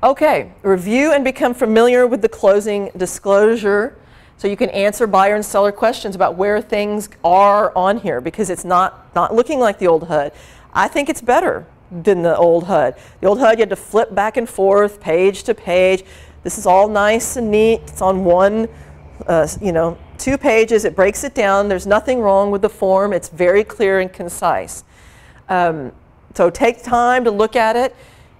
Okay, review and become familiar with the closing disclosure so you can answer buyer and seller questions about where things are on here, because it's not looking like the old HUD. I think it's better than the old HUD. The old HUD, you had to flip back and forth, page to page. This is all nice and neat. It's on one, 2 pages. It breaks it down. There's nothing wrong with the form. It's very clear and concise. So take time to look at it.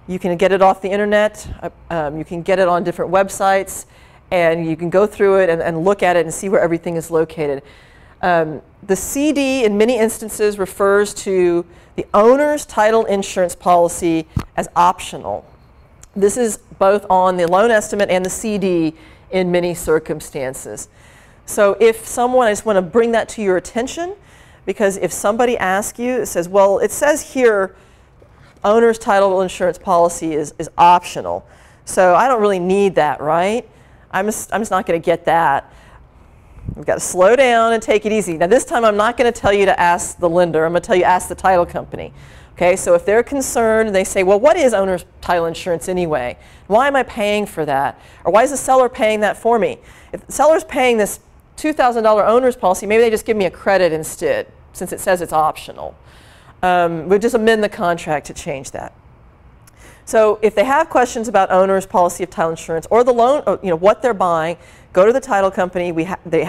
You can get it off the internet. You can get it on different websites. And you can go through it and look at it and see where everything is located. The CD, in many instances, refers to the owner's title insurance policy as optional. This is both on the loan estimate and the CD in many circumstances. So if someone, I just want to bring that to your attention, because if somebody asks you, it says, well, it says here, owner's title insurance policy is optional. So I don't really need that, right? I'm just not going to get that. We've got to slow down and take it easy. Now this time I'm not going to tell you to ask the lender. I'm going to tell you to ask the title company. Okay, so if they're concerned and they say, well, what is owner's title insurance anyway? Why am I paying for that? Or why is the seller paying that for me? If the seller's paying this $2,000 owner's policy, maybe they just give me a credit instead, since it says it's optional. We'll just amend the contract to change that. So if they have questions about owner's policy of title insurance or the loan, what they're buying, go to the title company.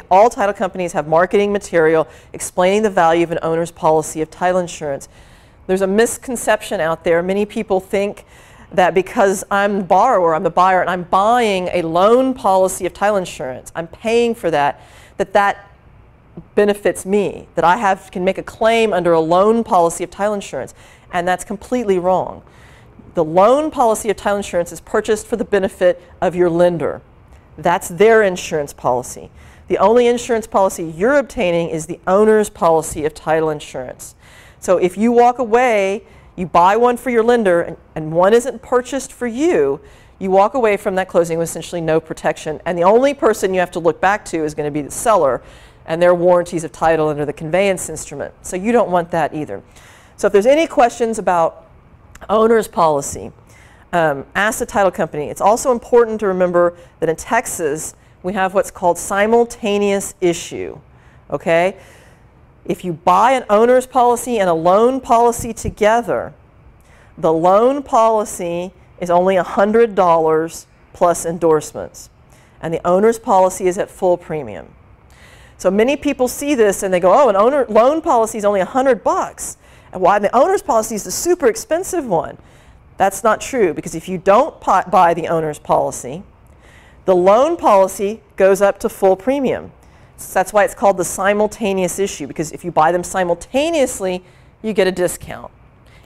All title companies have marketing material explaining the value of an owner's policy of title insurance. There's a misconception out there. Many people think that because I'm the borrower, I'm the buyer, and I'm buying a loan policy of title insurance, I'm paying for that, that benefits me, that I can make a claim under a loan policy of title insurance. And that's completely wrong. The loan policy of title insurance is purchased for the benefit of your lender. That's their insurance policy. The only insurance policy you're obtaining is the owner's policy of title insurance. So if you walk away, you buy one for your lender, and one isn't purchased for you, you walk away from that closing with essentially no protection. And the only person you have to look back to is going to be the seller and their warranties of title under the conveyance instrument. So you don't want that either. So if there's any questions about owner's policy, ask the title company. It's also important to remember that in Texas, we have what's called simultaneous issue. Okay? If you buy an owner's policy and a loan policy together, the loan policy is only $100 plus endorsements, and the owner's policy is at full premium. So many people see this and they go, oh, an loan policy is only $100. And why the owner's policy is the super expensive one? That's not true, because if you don't buy the owner's policy, the loan policy goes up to full premium. So that's why it's called the simultaneous issue, because if you buy them simultaneously, you get a discount.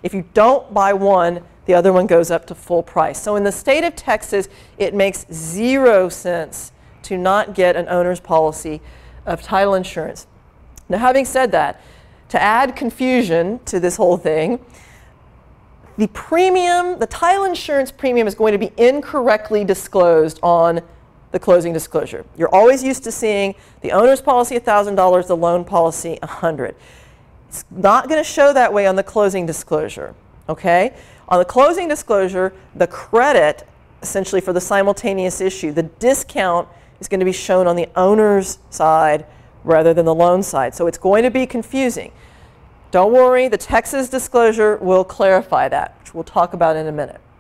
If you don't buy one, the other one goes up to full price. So in the state of Texas, it makes 0 sense to not get an owner's policy of title insurance. Now, having said that, to add confusion to this whole thing, the premium, the title insurance premium, is going to be incorrectly disclosed on the closing disclosure. You're always used to seeing the owner's policy $1,000, the loan policy $100. It's not going to show that way on the closing disclosure. Okay? On the closing disclosure, the credit, essentially for the simultaneous issue, the discount is going to be shown on the owner's side rather than the loan side. So it's going to be confusing. Don't worry, the Texas disclosure will clarify that, which we'll talk about in a minute.